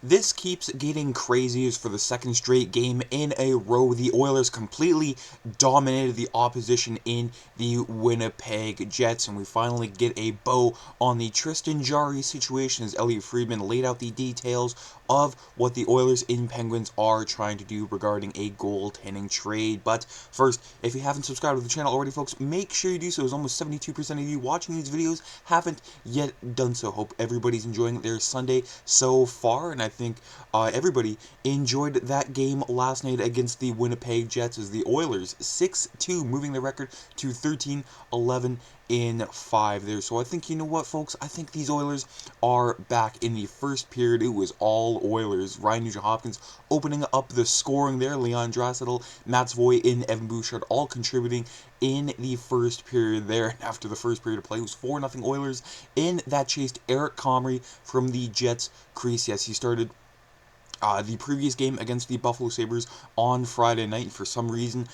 This keeps getting crazier for the second straight game in a row. The Oilers completely dominated the opposition in the Winnipeg Jets, and we finally get a bow on the Tristan Jarry situation as Elliotte Friedman laid out the details of what the Oilers in Penguins are trying to do regarding a goaltending trade. But first, if you haven't subscribed to the channel already, folks, make sure you do so, as almost 72% of you watching these videos haven't yet done so. Hope everybody's enjoying their Sunday so far, and I think everybody enjoyed that game last night against the Winnipeg Jets as the Oilers 6-2, moving the record to 13-11-5 there. So I think, you know what, folks, I think these Oilers are back. In the first period, it was all Oilers. Ryan Nugent-Hopkins opening up the scoring there. Leon Draisaitl, Matt Voy, and Evan Bouchard all contributing in the first period there. And after the first period of play, it was 4-0 Oilers, and that chased Eric Comrie from the Jets crease. Yes, he started the previous game against the Buffalo Sabres on Friday night. For some reason,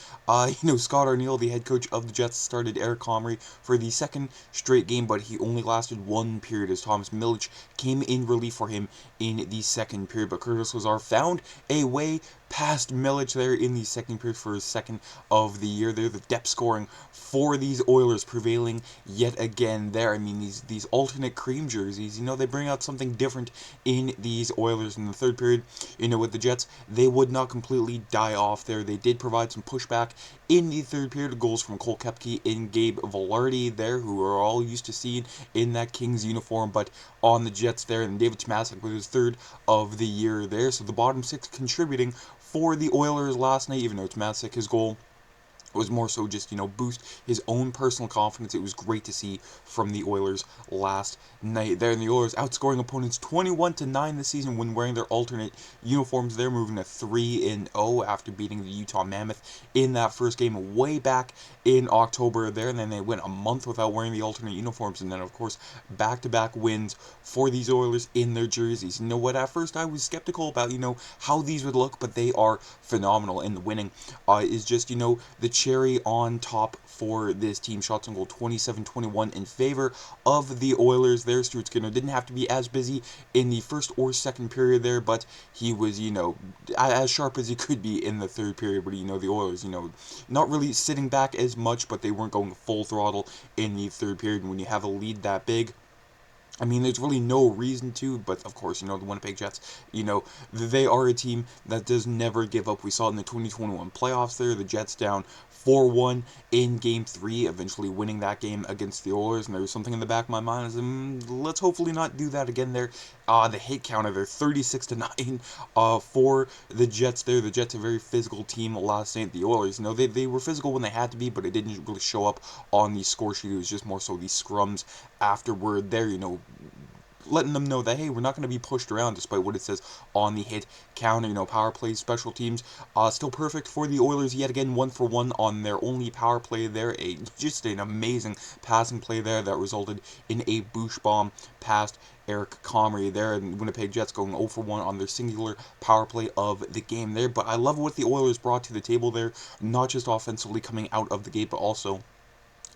Scott Arniel, the head coach of the Jets, started Eric Comrie for the second straight game, but he only lasted one period as Thomas Milic came in relief for him in the second period. But Curtis Lazar found a way past Milic there in the second period for his second of the year there. The depth scoring for these Oilers prevailing yet again there. I mean, these alternate cream jerseys, they bring out something different in these Oilers. In the third period, with the Jets, they would not completely die off there. They did provide some pushback in the third period. Goals from Cole Koepke and Gabe Vilardi there, who are all used to seeing in that Kings uniform, but on the Jets there, and David Tomasic with his third of the year there. So the bottom six contributing for the Oilers last night, even though Tomasic, his goal was more so just, boost his own personal confidence. It was great to see from the Oilers last night there. And the Oilers outscoring opponents 21-9 this season when wearing their alternate uniforms. They're moving to 3-0 after beating the Utah Mammoth in that first game way back in October there. And then they went a month without wearing the alternate uniforms. And then, of course, back-to-back wins for these Oilers in their jerseys. You know what? At first, I was skeptical about, how these would look, but they are phenomenal. And the winning is just, the cherry on top for this team. Shots on goal 27-21 in favor of the Oilers there. Stuart Skinner didn't have to be as busy in the first or second period there, but he was, as sharp as he could be in the third period. But, the Oilers, not really sitting back as much, but they weren't going full throttle in the third period. And when you have a lead that big, I mean, there's really no reason to, but of course, the Winnipeg Jets, they are a team that does never give up. We saw it in the 2021 playoffs there, the Jets down 4-1 in Game 3, eventually winning that game against the Oilers, and there was something in the back of my mind, let's hopefully not do that again there. The hit counter there, 36-9 for the Jets there. The Jets, a very physical team last night. The Oilers, they were physical when they had to be, but it didn't really show up on the score sheet. It was just more so the scrums afterward there, letting them know that, hey, we're not going to be pushed around despite what it says on the hit counter. Power play, special teams, still perfect for the Oilers yet again, 1-for-1 on their only power play there. Just an amazing passing play there that resulted in a Bouchard bomb past Eric Comrie there, and Winnipeg Jets going 0-for-1 on their singular power play of the game there. But I love what the Oilers brought to the table there, not just offensively coming out of the gate, but also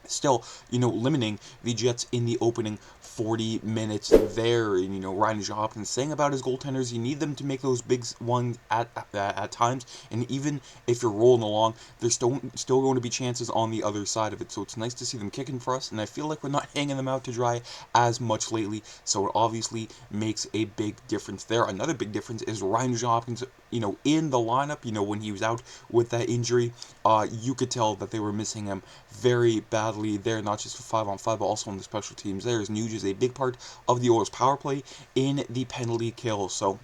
still, limiting the Jets in the opening 40 minutes there. And, Ryan Nugent-Hopkins saying about his goaltenders, you need them to make those big ones at times, and even if you're rolling along, there's still going to be chances on the other side of it. So it's nice to see them kicking for us, and I feel like we're not hanging them out to dry as much lately, so it obviously makes a big difference there. Another big difference is Ryan Nugent-Hopkins, in the lineup, when he was out with that injury, you could tell that they were missing him very badly there, not just for 5-on-5, but also on the special teams there, as Nuge is a big part of the Oilers' power play in the penalty kill. So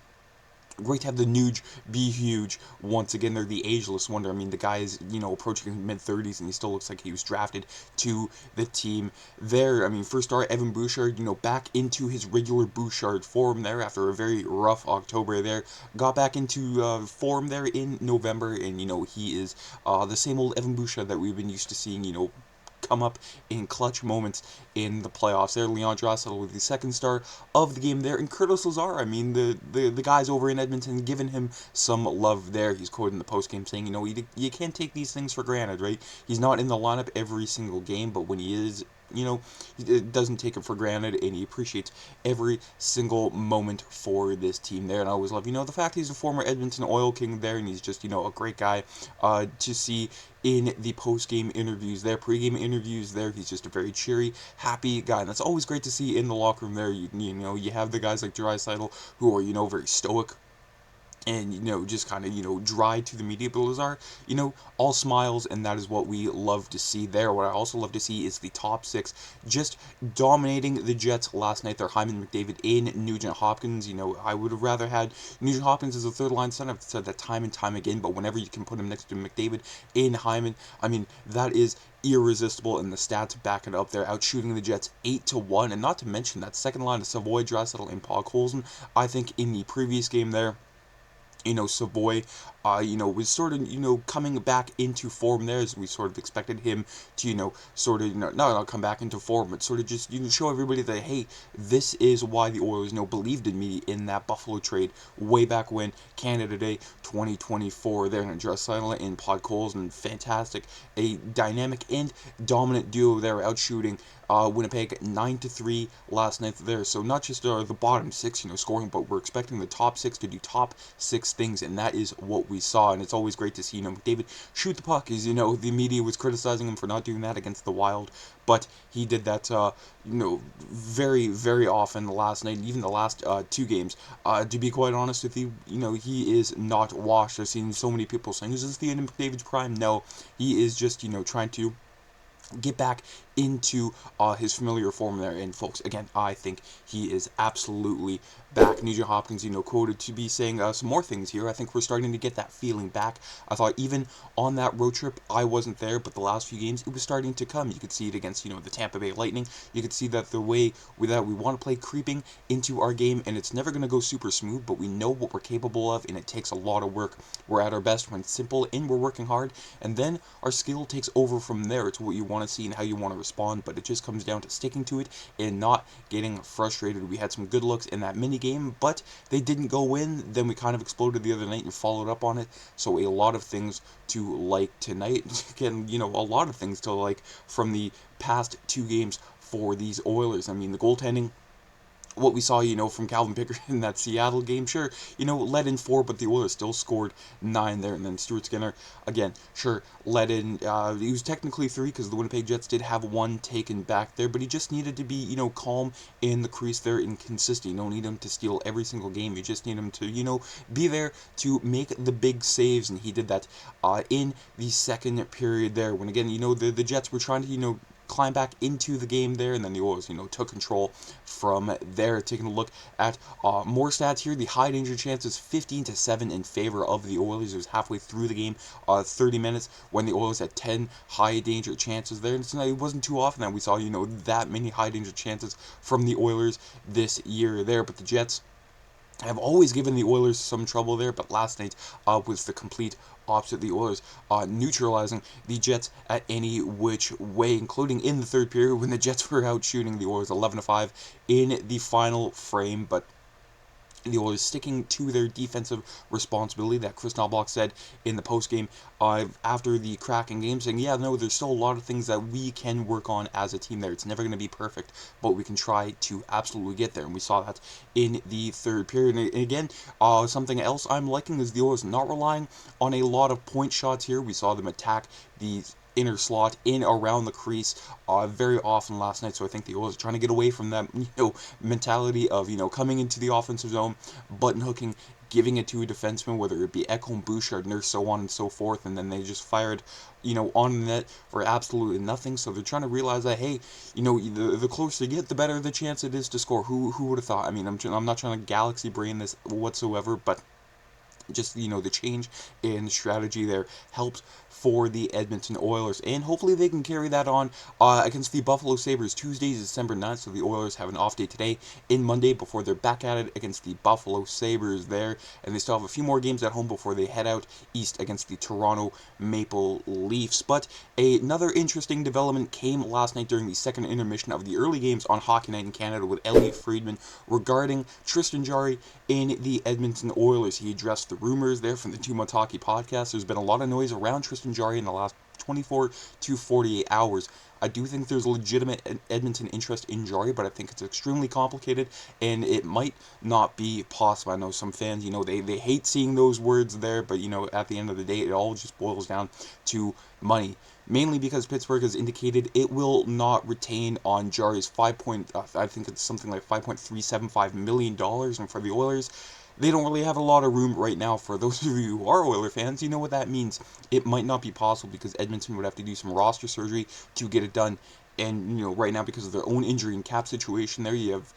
great to have the Nuge be huge once again. They're the ageless wonder. I mean, the guy is, approaching his mid-30s, and he still looks like he was drafted to the team there. I mean, first start, Evan Bouchard, back into his regular Bouchard form there after a very rough October there. Got back into form there in November, and, he is the same old Evan Bouchard that we've been used to seeing, come up in clutch moments in the playoffs there. Leon Draisaitl with the second star of the game there, and Curtis Lazar, I mean, the guys over in Edmonton giving him some love there. He's quoted in the postgame saying, you can't take these things for granted, right? He's not in the lineup every single game, but when he is he doesn't take it for granted, and he appreciates every single moment for this team there. And I always love, the fact he's a former Edmonton Oil King there, and he's just, a great guy to see in the post-game interviews there, pre-game interviews there. He's just a very cheery, happy guy, and that's always great to see in the locker room there. You have the guys like Draisaitl who are, very stoic and, just kind of, dry to the media, but those are, all smiles, and that is what we love to see there. What I also love to see is the top six just dominating the Jets last night. They're Hyman, McDavid, in Nugent-Hopkins. I would have rather had Nugent-Hopkins as a third-line center. I've said that time and time again, but whenever you can put him next to McDavid in Hyman, that is irresistible, and the stats back it up. They're outshooting the Jets 8-1, and not to mention that second line of Savoy, Draisaitl, and Podkolzin. I think in the previous game there, Savoy, was sort of, coming back into form there, as we sort of expected him to, sort of, not come back into form, but sort of just, show everybody that, hey, this is why the Oilers, believed in me in that Buffalo trade way back when, Canada Day 2024 there, and Draisaitl and Podkolzin, fantastic, a dynamic and dominant duo there, outshooting Winnipeg 9-3 last night there. So not just the bottom six, scoring, but we're expecting the top six to do top six things, and that is what we saw. And it's always great to see, McDavid shoot the puck. As the media was criticizing him for not doing that against the Wild, but he did that, very, very often last night, and even the last two games. To be quite honest with you, he is not washed. I've seen so many people saying, is this the end of McDavid's prime? No, he is just, trying to get back into his familiar form there. And folks, again, I think he is absolutely back. Nugent-Hopkins, quoted to be saying some more things here. I think we're starting to get that feeling back. I thought even on that road trip, I wasn't there, but the last few games, it was starting to come. You could see it against, the Tampa Bay Lightning. You could see that the way that we want to play creeping into our game, and it's never going to go super smooth, but we know what we're capable of, and it takes a lot of work. We're at our best when it's simple, and we're working hard, and then our skill takes over from there. It's what you want to see and how you want to respond, but it just comes down to sticking to it and not getting frustrated. We had some good looks in that mini game, but they didn't go in. Then we kind of exploded the other night and followed up on it. So a lot of things to like tonight. Again, a lot of things to like from the past two games for these Oilers. The goaltending, what we saw, from Calvin Pickard in that Seattle game, sure, led in 4, but the Oilers still scored 9 there, and then Stuart Skinner, again, sure, led in, he was technically 3, because the Winnipeg Jets did have 1 taken back there, but he just needed to be, calm in the crease there and consistent. You don't need him to steal every single game, you just need him to, be there to make the big saves, and he did that, in the second period there, when, again, the Jets were trying to, climb back into the game there, and then the Oilers, took control from there. Taking a look at more stats here, the high danger chances 15-7 in favor of the Oilers. It was halfway through the game, 30 minutes, when the Oilers had 10 high danger chances there. And it wasn't too often that we saw, that many high danger chances from the Oilers this year there, but the Jets have always given the Oilers some trouble there, but last night was the complete opposite. The Oilers neutralizing the Jets at any which way, including in the third period when the Jets were out shooting the Oilers 11-5 in the final frame, but the Oilers sticking to their defensive responsibility that Kris Knoblauch said in the postgame after the Kraken game, saying, yeah, no, there's still a lot of things that we can work on as a team there. It's never going to be perfect, but we can try to absolutely get there, and we saw that in the third period. And again, something else I'm liking is the Oilers not relying on a lot of point shots here. We saw them attack the inner slot in around the crease very often last night. So I think the Oilers are trying to get away from that mentality of coming into the offensive zone, button hooking, giving it to a defenseman, whether it be Ekholm, Bouchard, and so on and so forth, and then they just fired on the net for absolutely nothing. So they're trying to realize that, hey, the closer you get, the better the chance it is to score. Who would have thought? I'm not trying to galaxy brain this whatsoever, but just the change in strategy there helped for the Edmonton Oilers, and hopefully they can carry that on against the Buffalo Sabres Tuesday, December 9th. So the Oilers have an off day today and Monday before they're back at it against the Buffalo Sabres there, and they still have a few more games at home before they head out east against the Toronto Maple Leafs. But another interesting development came last night during the second intermission of the early games on Hockey Night in Canada with Elliotte Friedman regarding Tristan Jarry in the Edmonton Oilers. He addressed the rumors there from the 2 Hockey podcast. There's been a lot of noise around Tristan Jarry in the last 24 to 48 hours. I do think there's legitimate Edmonton interest in Jarry, but I think it's extremely complicated, and it might not be possible. I know some fans, they hate seeing those words there, but, at the end of the day, it all just boils down to money. Mainly because Pittsburgh has indicated it will not retain on Jarry's I think it's something like $5.375 million, and for the Oilers, they don't really have a lot of room right now. For those of you who are Oiler fans, you know what that means. It might not be possible because Edmonton would have to do some roster surgery to get it done. And, right now, because of their own injury and cap situation there, you have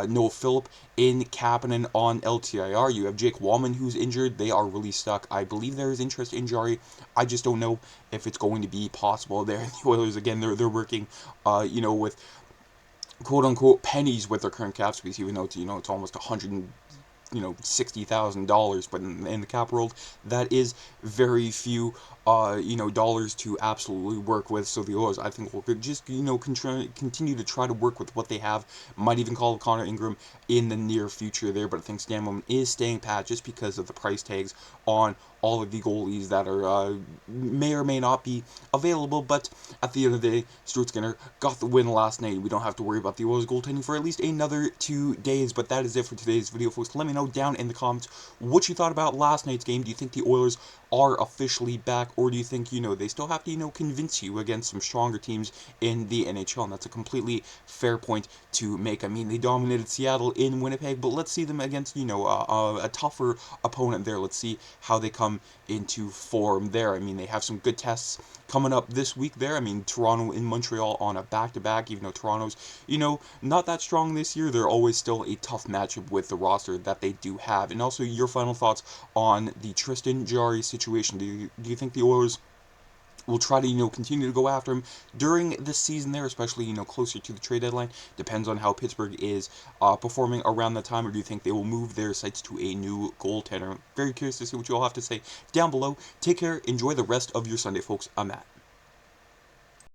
Noah Phillip in Kapanen on LTIR. You have Jake Wallman, who's injured. They are really stuck. I believe there is interest in Jarry. I just don't know if it's going to be possible there. The Oilers, again, they're working, with quote-unquote pennies with their current cap space, even though it's almost $60,000, but in the cap world, that is very few, dollars to absolutely work with. So the Oilers, I think, will just, continue to try to work with what they have. Might even call Connor Ingram in the near future there, but I think Stan Bowman is staying pat just because of the price tags on all of the goalies that are may or may not be available. But at the end of the day, Stuart Skinner got the win last night. We don't have to worry about the Oilers goaltending for at least another 2 days. But that is it for today's video, folks. Let me know down in the comments what you thought about last night's game. Do you think the Oilers are officially back, or do you think, they still have to, convince you against some stronger teams in the NHL? And that's a completely fair point to make. I mean, they dominated Seattle in Winnipeg, but let's see them against, a tougher opponent there. Let's see how they come into form there. I mean, they have some good tests coming up this week there. I mean, Toronto and Montreal on a back-to-back, even though Toronto's, not that strong this year, they're always still a tough matchup with the roster that they do have. And also, your final thoughts on the Tristan Jarry situation. Do you think the Oilers will try to, continue to go after him during the season there, especially, closer to the trade deadline? Depends on how Pittsburgh is performing around that time, or do you think they will move their sights to a new goaltender? Very curious to see what you all have to say down below. Take care. Enjoy the rest of your Sunday, folks. I'm Matt.